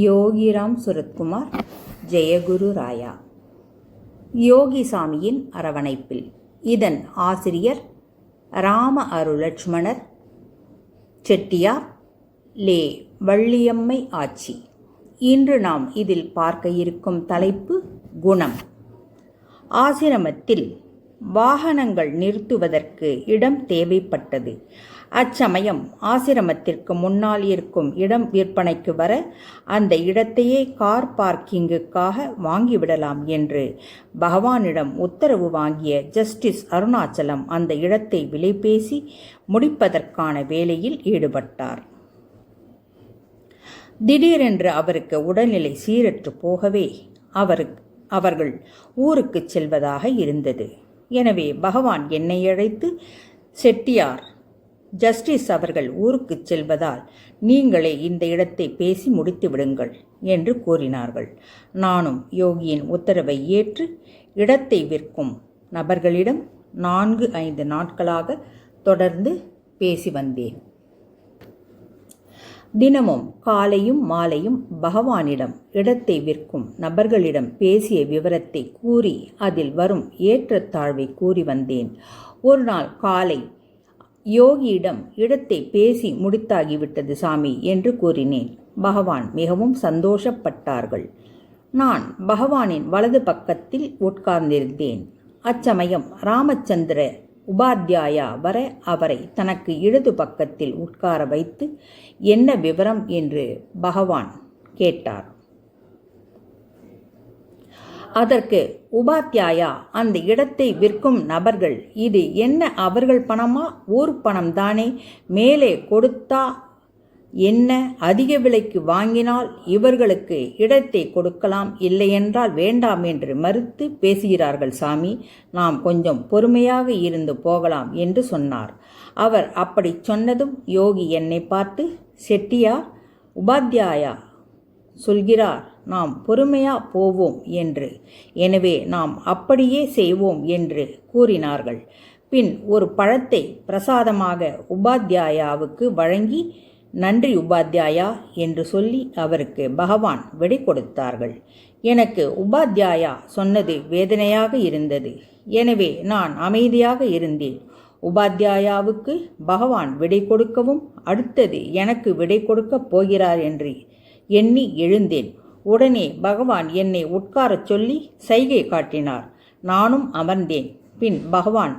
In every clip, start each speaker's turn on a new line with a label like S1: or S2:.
S1: யோகிராம் சுரத்குமார், ஜெயகுரு ராயா. யோகிசாமியின் அரவணைப்பில். இதன் ஆசிரியர் ராம அருளட்சுமணர் செட்டியார், லே. வள்ளியம்மை ஆச்சி. இன்று நாம் இதில் பார்க்க இருக்கும் தலைப்பு குணம். ஆசிரமத்தில் வாகனங்கள் நிறுத்துவதற்கு இடம் தேவைப்பட்டது. அச்சமயம் ஆசிரமத்திற்கு முன்னால் இருக்கும் இடம் விற்பனைக்கு வர அந்த இடத்தையே கார் பார்க்கிங்குக்காக வாங்கிவிடலாம் என்று பகவானிடம் உத்தரவு வாங்கிய ஜஸ்டிஸ் அருணாச்சலம் அந்த இடத்தை விலை பேசி முடிப்பதற்கான வேலையில் ஈடுபட்டார். திடீரென்று அவருக்கு உடல்நிலை சீரற்று போகவே அவர்கள் ஊருக்கு செல்வதாக இருந்தது. எனவே பகவான் என்னை அழைத்து, செட்டியார், ஜஸ்டிஸ் அவர்கள் ஊருக்கு செல்வதால் நீங்களே இந்த இடத்தை பேசி முடித்து விடுங்கள் என்று கூறினார்கள். நானும் யோகியின் உத்தரவை ஏற்று இடத்தை விற்கும் நபர்களிடம் 4-5 நாட்களாக தொடர்ந்து பேசி வந்தேன். தினமும் காலையும் மாலையும் பகவானிடம் இடத்தை விற்கும் நபர்களிடம் பேசிய விவரத்தை கூறி அதில் வரும் ஏற்றத்தாழ்வை கூறி வந்தேன். ஒரு நாள் காலை யோகியிடம் இடத்தை பேசி முடித்தாகிவிட்டது சாமி என்று கூறினேன். பகவான் மிகவும் சந்தோஷப்பட்டார்கள். நான் பகவானின் வலது பக்கத்தில் உட்கார்ந்திருந்தேன். அச்சமயம் ராமச்சந்திர உபாத்தியாயா வர அவரை தனக்கு இடது பக்கத்தில் உட்கார வைத்து என்ன விவரம் என்று பகவான் கேட்டார். அதற்கு உபாத்தியாயா, அந்த இடத்தை விற்கும் நபர்கள், இது என்ன அவர்கள் பணமா, ஊர் பணம் தானே, மேலே கொடுத்தா என்ன, அதிக விலைக்கு வாங்கினால் இவர்களுக்கு இடத்தை கொடுக்கலாம், இல்லையென்றால் வேண்டாம் என்று மறுத்து பேசுகிறார்கள் சாமி. நாம் கொஞ்சம் பொறுமையாக இருந்து போகலாம் என்று சொன்னார். அவர் அப்படி சொன்னதும் யோகி என்னை பார்த்து, செட்டியார், உபாத்தியாயா சொல்கிறார், நாம் பொறுமையா போவோம் என்று, எனவே நாம் அப்படியே செய்வோம் என்று கூறினார்கள். பின் ஒரு பழத்தை பிரசாதமாக உபாத்தியாயாவுக்கு வழங்கி, நன்றி உபாத்தியாயா என்று சொல்லி அவருக்கு பகவான் விடை கொடுத்தார்கள். எனக்கு உபாத்தியாயா சொன்னது வேதனையாக இருந்தது. எனவே நான் அமைதியாக இருந்தேன். உபாத்தியாயாவுக்கு பகவான் விடை கொடுக்கவும் அடுத்தது எனக்கு விடை கொடுக்கப் போகிறார் என்று எண்ணி எழுந்தேன். உடனே பகவான் என்னை உட்காரச் சொல்லி சைகை காட்டினார். நானும் அமர்ந்தேன். பின் பகவான்,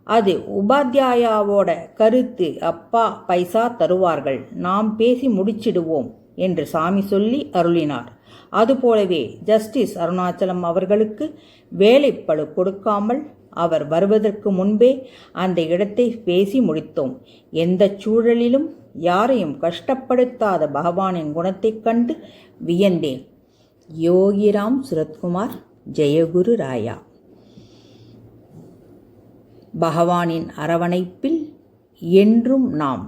S1: அது உபாத்தியாயாவோட கருத்து, அப்பா பைசா தருவார்கள், நாம் பேசி முடிச்சிடுவோம் என்று சாமி சொல்லி அருளினார். அதுபோலவே ஜஸ்டிஸ் அருணாச்சலம் அவர்களுக்கு வேலைப்பளு கொடுக்காமல் அவர் வருவதற்கு முன்பே அந்த இடத்தை பேசி முடித்தோம். எந்த சூழலிலும் யாரையும் கஷ்டப்படுத்தாத பகவானின் குணத்தைக் கண்டு வியந்தேன். யோகிராம் சுரத்குமார், ஜெயகுரு ராயா. பகவானின் அரவணைப்பில் என்றும் நாம்.